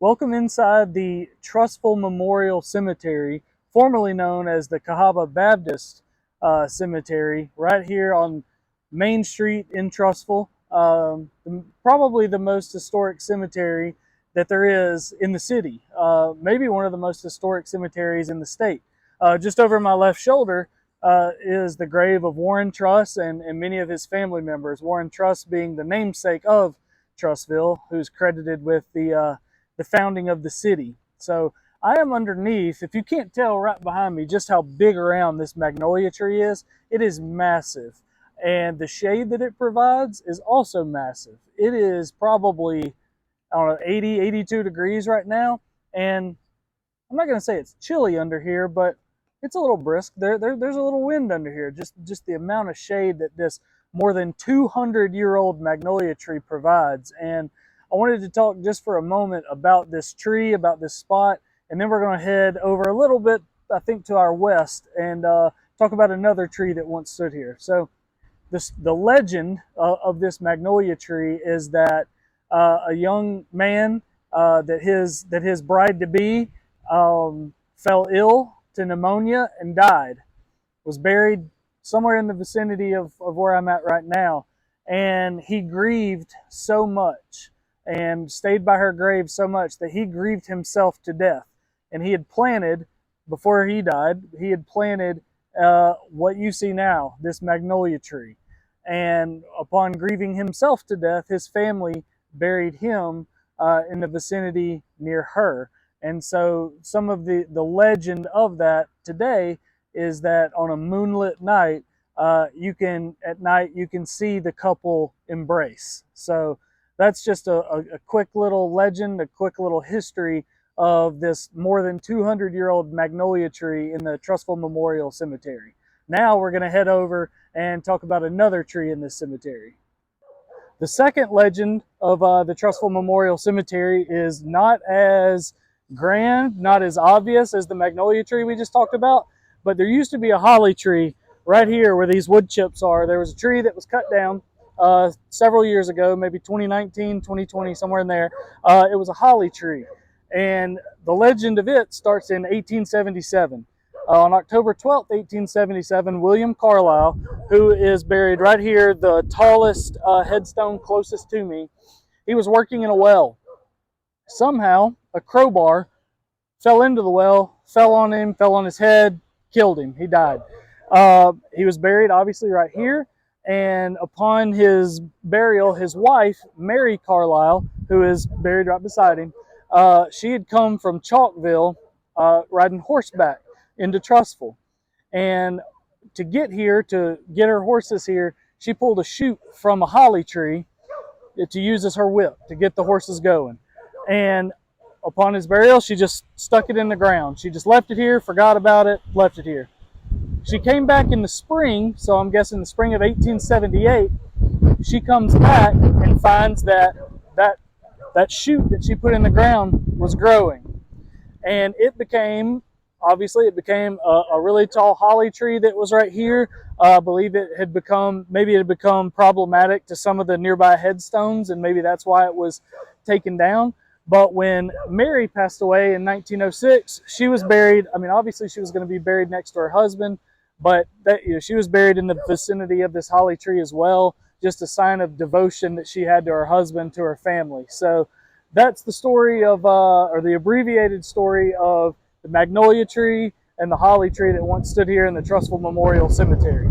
Welcome inside the Trussville Memorial Cemetery, formerly known as the Cahaba Baptist Cemetery, right here on Main Street in Trussville. Probably the most historic cemetery that there is in the city, maybe one of the most historic cemeteries in the state. Just over my left shoulder is the grave of Warren Truss and many of his family members, Warren Truss being the namesake of Trussville, who's credited with the founding of the city. So I am underneath, if you can't tell right behind me just how big around this magnolia tree is, it is massive. And the shade that it provides is also massive. It is probably, I don't know, 80, 82 degrees right now. And I'm not going to say it's chilly under here, but it's a little brisk. There's a little wind under here. Just the amount of shade that this more than 200-year-old magnolia tree provides. And I wanted to talk just for a moment about this tree, about this spot, and then we're going to head over a little bit, I think, to our west and talk about another tree that once stood here. So the legend of this magnolia tree is that a young man that his bride-to-be fell ill to pneumonia and died, was buried somewhere in the vicinity of where I'm at right now, and he grieved so much and stayed by her grave so much that he grieved himself to death. And he had planted, before he died, he had planted what you see now, this magnolia tree. And upon grieving himself to death, his family buried him in the vicinity near her. And so some of the legend of that today is that on a moonlit night, you can see the couple embrace. So that's just a quick little legend, a quick little history of this more than 200-year-old magnolia tree in the Trussville Memorial Cemetery. Now we're going to head over and talk about another tree in this cemetery. The second legend of the Trussville Memorial Cemetery is not as grand, not as obvious as the magnolia tree we just talked about, but there used to be a holly tree right here where these wood chips are. There was a tree that was cut down several years ago, maybe 2019, 2020, somewhere in there. It was a holly tree, and the legend of it starts in 1877. On October 12th, 1877, William Carlisle, who is buried right here, the tallest headstone closest to me, he was working in a well. Somehow, a crowbar fell into the well, fell on him, fell on his head, killed him. He died. He was buried, obviously, right here. And upon his burial, his wife, Mary Carlisle, who is buried right beside him, she had come from Chalkville riding horseback into Trussville. And to get here, to get her horses here, she pulled a chute from a holly tree to use as her whip to get the horses going. And upon his burial, she just stuck it in the ground. She just left it here, forgot about it, left it here. She came back in the spring, so I'm guessing the spring of 1878, she comes back and finds that shoot that she put in the ground was growing. And it became a really tall holly tree that was right here. I believe it had become problematic to some of the nearby headstones, and maybe that's why it was taken down. But when Mary passed away in 1906, she was buried. I mean, obviously she was going to be buried next to her husband, but she was buried in the vicinity of this holly tree as well, just a sign of devotion that she had to her husband, to her family. So that's the story of, or the abbreviated story of the magnolia tree and the holly tree that once stood here in the Trussville Memorial Cemetery.